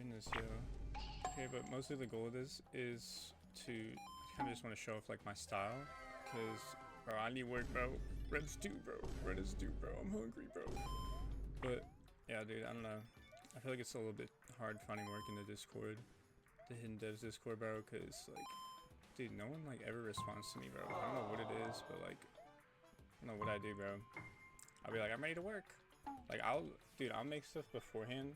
goodness, yo. Okay, but mostly the goal of this is to kind of just want to show off like my style, because bro, I need work, bro. Red stew, bro. Red stew, bro. I'm hungry, bro. But yeah, dude, I don't know. I feel like it's a little bit hard finding work in the Discord, the Hidden Devs Discord, bro, because like, dude, no one like ever responds to me, bro. I don't know what it is, but like, I don't know what I do, bro. I'll be like, I'm ready to work. Like, I'll make stuff beforehand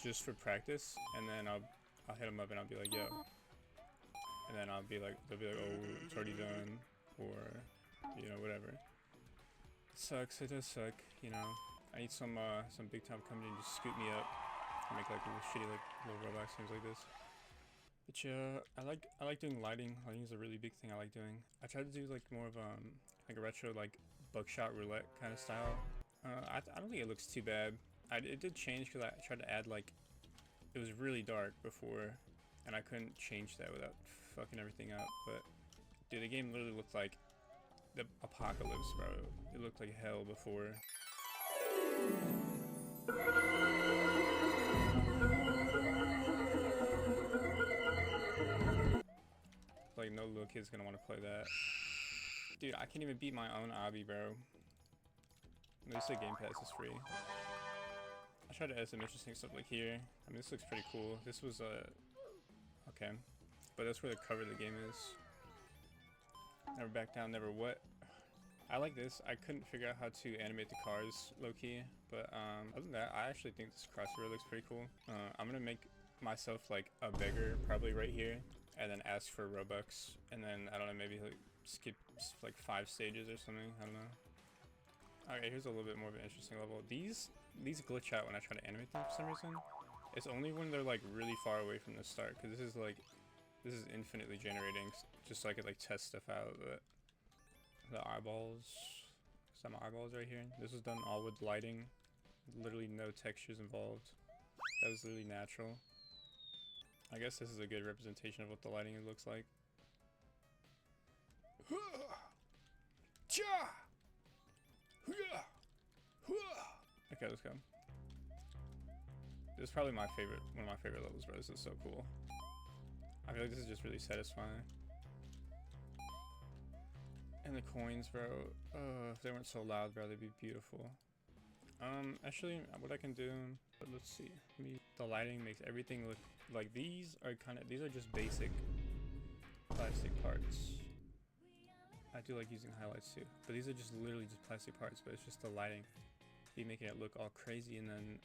just for practice, and then I'll hit them up and I'll be like, yo. And then I'll be like, they'll be like, oh, it's already done, or, you know, whatever. It sucks, it does suck, you know. I need some big time company to just scoop me up and make like little shitty like little Roblox games like this. But yeah, I like doing lighting. Lighting is a really big thing I like doing. I tried to do like more of like a retro like buckshot roulette kind of style. I don't think it looks too bad. It did change because I tried to add like, it was really dark before and I couldn't change that without fucking everything up. But dude, the game literally looked like the apocalypse, bro. It looked like hell before. Like, no little kid's gonna want to play that. Dude, I can't even beat my own Obby, bro. At least the Game Pass is free. I tried to add some interesting stuff like here. I mean, this looks pretty cool. This was okay, but that's where the cover of the game is. Never back down, never what. I like this. I couldn't figure out how to animate the cars low-key, but other than that, I actually think this crossover looks pretty cool. I'm gonna make myself like a beggar probably right here, and then ask for Robux, and then I don't know, maybe like skip like 5 stages or something. I don't know. Okay, here's a little bit more of an interesting level. These glitch out when I try to animate them for some reason. It's only when they're like really far away from the start, because this is infinitely generating, just so I could like test stuff out. But the eyeballs, some eyeballs right here. This was done all with lighting, literally no textures involved. That was literally natural. I guess this is a good representation of what the lighting looks like. Okay, let's go. This is probably one of my favorite levels, bro. This is so cool. I feel like this is just really satisfying. And the coins, bro. If they weren't so loud, bro, they'd be beautiful. Actually, what I can do, but let's see. The lighting makes everything look like these are just basic plastic parts. I do like using highlights too, but these are just literally just plastic parts, but it's just the lighting be making it look all crazy. And then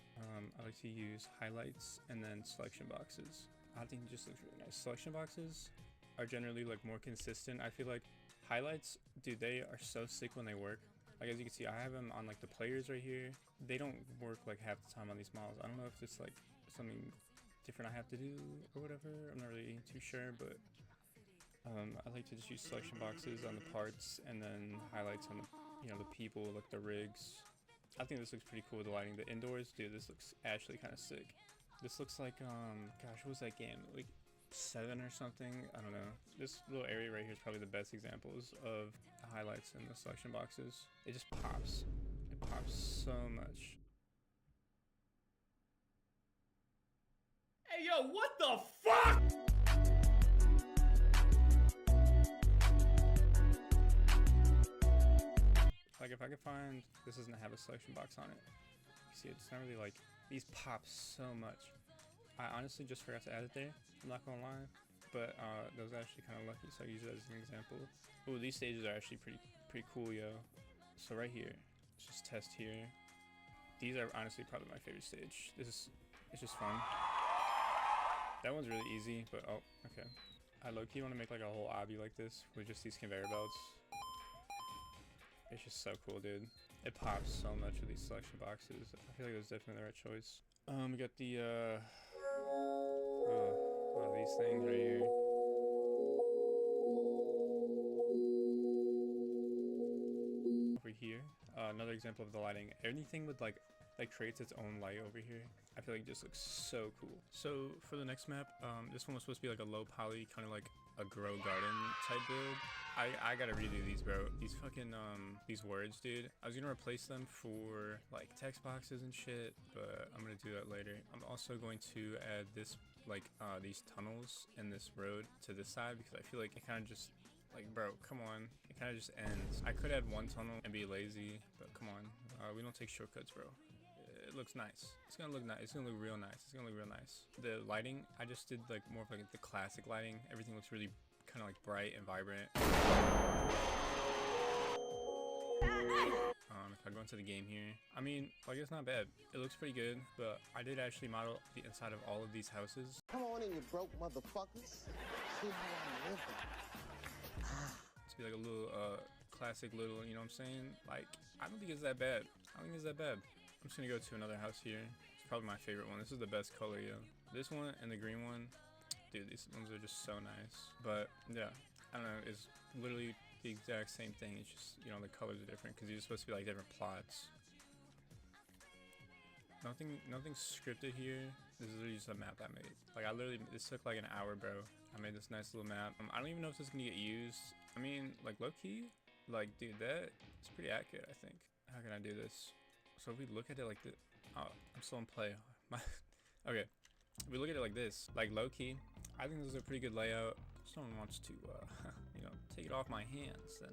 I like to use highlights and then selection boxes. I think it just looks really nice. Selection boxes are generally like more consistent. I feel like highlights, dude, they are so sick when they work. Like, as you can see, I have them on like the players right here. They don't work like half the time on these models. I don't know if it's like something different I have to do or whatever. I'm not really too sure, but I like to just use selection boxes on the parts and then highlights on the, you know, the people, like the rigs. I think this looks pretty cool with the lighting. The indoors, dude, this looks actually kind of sick. This looks like, gosh, what was that game? Like 7 or something? I don't know. This little area right here is probably the best examples of the highlights in the selection boxes. It just pops. It pops so much. Hey, yo, what the fuck? Like, if I could find, this doesn't have a selection box on it. You see, it's not really like, these pop so much. I honestly just forgot to add it there, I'm not gonna lie. But that was actually kind of lucky, so I use it as an example. Oh, these stages are actually pretty cool, yo. So right here, let's just test here. These are honestly probably my favorite stage. It's just fun. That one's really easy, but oh, okay. I low-key want to make like a whole obby like this with just these conveyor belts. It's just so cool, dude. It pops so much with these selection boxes. I feel like it was definitely the right choice. We got the these things right here. Over here, another example of the lighting. Anything with like that creates its own light over here, I feel like it just looks so cool. So for the next map, this one was supposed to be like a low poly, kind of like a grow garden type build. I gotta redo these, bro. These fucking these words, dude. I was gonna replace them for like text boxes and shit, but I'm gonna do that later. I'm also going to add this like these tunnels and this road to this side because I feel like it kind of just like, bro, come on, it kind of just ends. I could add one tunnel and be lazy, but come on, we don't take shortcuts, bro. It looks nice. It's gonna look nice. It's gonna look real nice. It's gonna look real nice. The lighting, I just did like more of like the classic lighting. Everything looks really kind of like bright and vibrant. If I go into the game here, I mean, like, it's not bad. It looks pretty good, but I did actually model the inside of all of these houses. Come on in, you broke motherfuckers. See how I'm living. To be like a little classic little, you know what I'm saying? Like, I don't think it's that bad. I don't think it's that bad. I'm just gonna go to another house here. It's probably my favorite one. This is the best color, yo. This one and the green one, dude, these ones are just so nice. But yeah, I don't know, it's literally the exact same thing. It's just, you know, the colors are different because these are supposed to be like different plots. Nothing scripted here. This is literally just a map I made. Like, this took like an hour, bro. I made this nice little map. I don't even know if this is gonna get used. I mean, like, low key, like, dude, that is pretty accurate, I think. How can I do this? So if we look at it like this, oh, I'm still in play. Okay, if we look at it like this, like low key, I think this is a pretty good layout. If someone wants to, you know, take it off my hands, then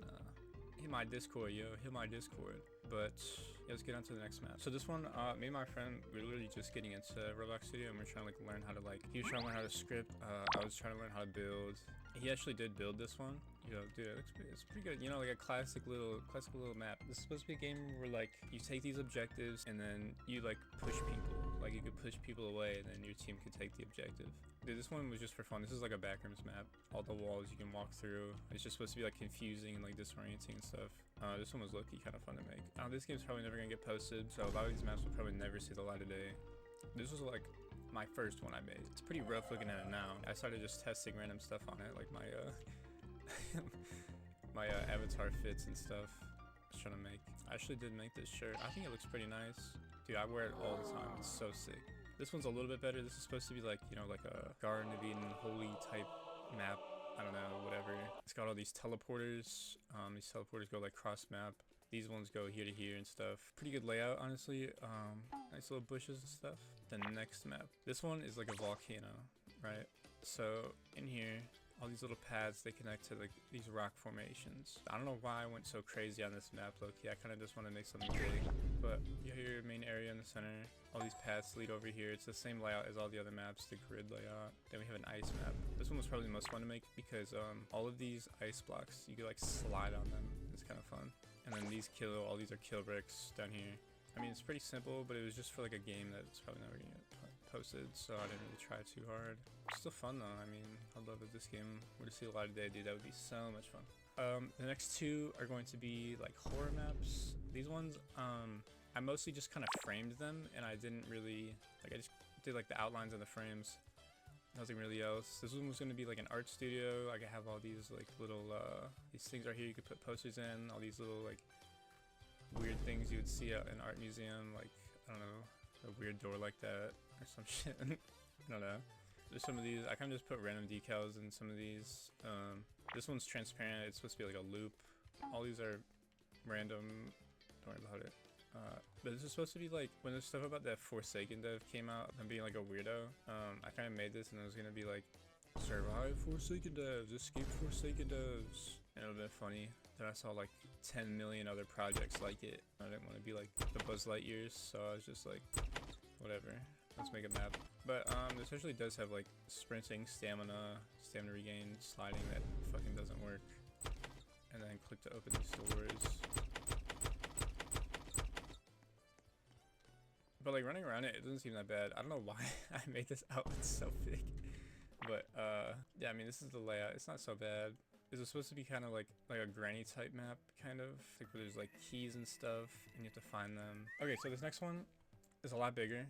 hit my Discord, yo, hit my Discord. But yeah, let's get on to the next map. So this one, me and my friend, we're literally just getting into Roblox Studio, and we're trying to like learn how to like. He was trying to learn how to script. I was trying to learn how to build. He actually did build this one. Yo, dude, it's pretty good. You know, like a classic little map. This is supposed to be a game where like you take these objectives and then you like push people. Like you could push people away, and then your team could take the objective. Dude, this one was just for fun. This is like a backrooms map. All the walls you can walk through. It's just supposed to be like confusing and like disorienting and stuff. This one was low-key kind of fun to make. This game's probably never gonna get posted, so a lot of these maps will probably never see the light of day. This was like my first one I made. It's pretty rough looking at it now. I started just testing random stuff on it, like my my avatar fits and stuff. I was trying to make. I actually did make this shirt. I think it looks pretty nice. Dude, I wear it all the time. It's so sick. This one's a little bit better. This is supposed to be like, you know, like a Garden of Eden, holy type map. I don't know, whatever. It's got all these teleporters. These teleporters go like cross map. These ones go here to here and stuff. Pretty good layout, honestly. Nice little bushes and stuff. The next map. This one is like a volcano, right? So in here, all these little paths, they connect to like these rock formations. I don't know why I went so crazy on this map, low-key. I kind of just want to make something big. But you have your main area in the center. All these paths lead over here. It's the same layout as all the other maps, the grid layout. Then we have an ice map. This one was probably the most fun to make because all of these ice blocks, you could like slide on them. It's kind of fun. And then all these are kill bricks down here. I mean, it's pretty simple, but it was just for like a game that's probably never gonna get posted, so I didn't really try too hard. It's still fun though. I mean, I'd love if this game were to see a light of day, dude. That would be so much fun. The next two are going to be like horror maps. These ones, I mostly just kind of framed them, and I didn't really like. I just did like the outlines and the frames. Nothing really else. This one was going to be like an art studio. I could have all these like little these things right here. You could put posters in. All these little like weird things you would see at an art museum, like I don't know, a weird door like that or some shit. I don't know. There's some of these. I kind of just put random decals in some of these. This one's transparent. It's supposed to be like a loop. All these are random. Don't worry about it. But this is supposed to be like when the stuff about that Forsaken dev came out and being like a weirdo. I kind of made this and it was gonna be like survive Forsaken devs, escape Forsaken devs, and it would have been funny. Then I saw like 10 million other projects like it. I didn't want to be like the Buzz Lightyears, so I was just like, whatever. Let's make a map. But this actually does have like sprinting, stamina regain, sliding that fucking doesn't work. And then click to open these doors. But like running around it doesn't seem that bad. I don't know why I made this outlet so big. But yeah, I mean, this is the layout. It's not so bad. Is it supposed to be kind of like a granny type map, kind of? Like where there's like keys and stuff and you have to find them. Okay, so this next one is a lot bigger,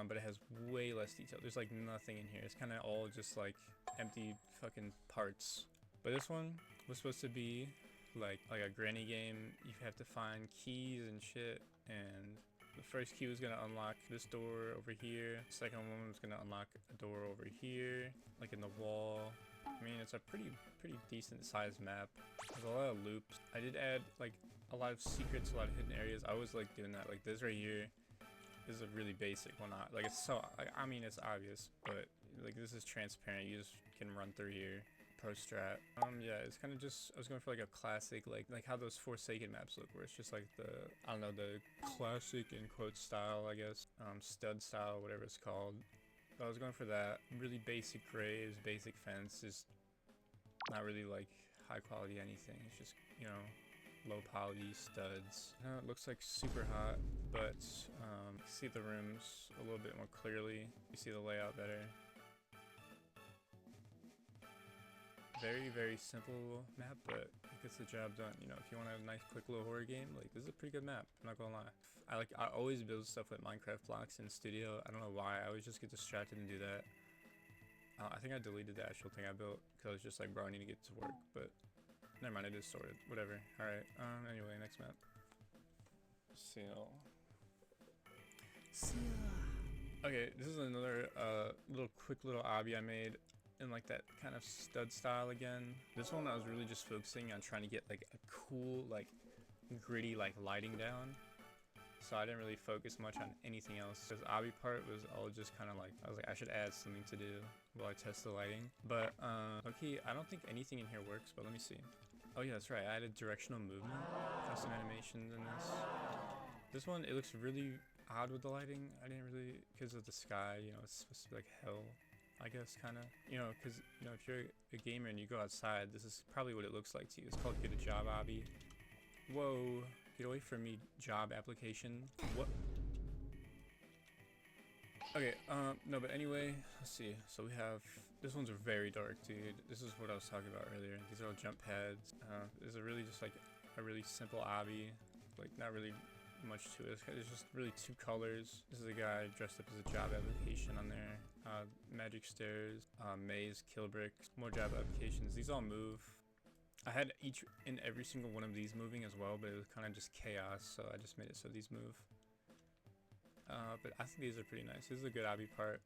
but it has way less detail. There's like nothing in here. It's kind of all just like empty fucking parts. But this one was supposed to be like a granny game. You have to find keys and shit, and the first key was gonna unlock this door over here. The second one was gonna unlock a door over here, like in the wall. I mean, it's a pretty decent sized map. There's a lot of loops. I did add like a lot of secrets, a lot of hidden areas. I always like doing that. Like this right here is a really basic one. Like it's so, I mean, it's obvious, but like this is transparent. You just can run through here. Pro strat. Yeah, it's kind of just, I was going for like a classic, like how those Forsaken maps look, where it's just like the, I don't know, the classic in quote style, I guess, stud style, whatever it's called. But I was going for that. Really basic graves, basic fence, just not really like high quality anything. It's just, you know, low poly studs. It looks like super hot, but see the rooms a little bit more clearly. You see the layout better. Very simple map, but it gets the job done. You know, if you want a nice quick little horror game, like this is a pretty good map, I'm not gonna lie. I always build stuff with Minecraft blocks in Studio. I don't know why, I always just get distracted and do that. I think I deleted the actual thing I built because I was just like, bro, I need to get to work, but never mind, it is sorted, whatever. Alright, anyway, next map. Seal. Okay, this is another quick little obby I made in like that kind of stud style again. This one I was really just focusing on trying to get like a cool, like gritty like lighting down. So I didn't really focus much on anything else. This obby part was all just kind of like, I was like, I should add something to do while I test the lighting. But okay, I don't think anything in here works, but let me see. Oh yeah, that's right, I added directional movement, custom animations in this. This one, it looks really odd with the lighting. I didn't really, because of the sky, you know, it's supposed to be like hell, I guess, kind of. You know, because, you know, if you're a gamer and you go outside, this is probably what it looks like to you. It's called Get a Job Obby. Whoa, get away from me, job application. What? Okay, no, but anyway, let's see. So we have, this one's very dark, dude. This is what I was talking about earlier. These are all jump pads. This is really just like a really simple obby. Like, not really much to it. It's just really two colors. This is a guy dressed up as a job application on there. Magic stairs, maze, kill bricks, more job applications. These all move. I had each and every single one of these moving as well, but it was kind of just chaos, so I just made it so these move. But I think these are pretty nice. This is a good obby part.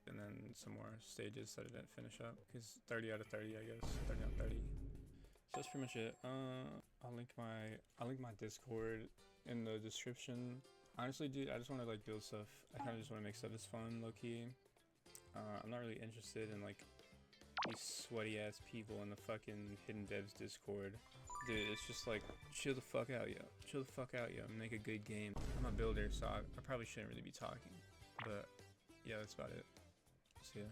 And then some more stages that I didn't finish up. Because 30 out of 30, I guess. 30 out of 30. So that's pretty much it. I'll link my Discord in the description. Honestly, dude, I just want to like build stuff. I kind of just want to make stuff that's fun, low key. I'm not really interested in like these sweaty ass people in the fucking hidden devs Discord. Dude, it's just like, chill the fuck out, yo. Chill the fuck out, yo. Make a good game. I'm a builder, so I probably shouldn't really be talking. But yeah, that's about it. See ya.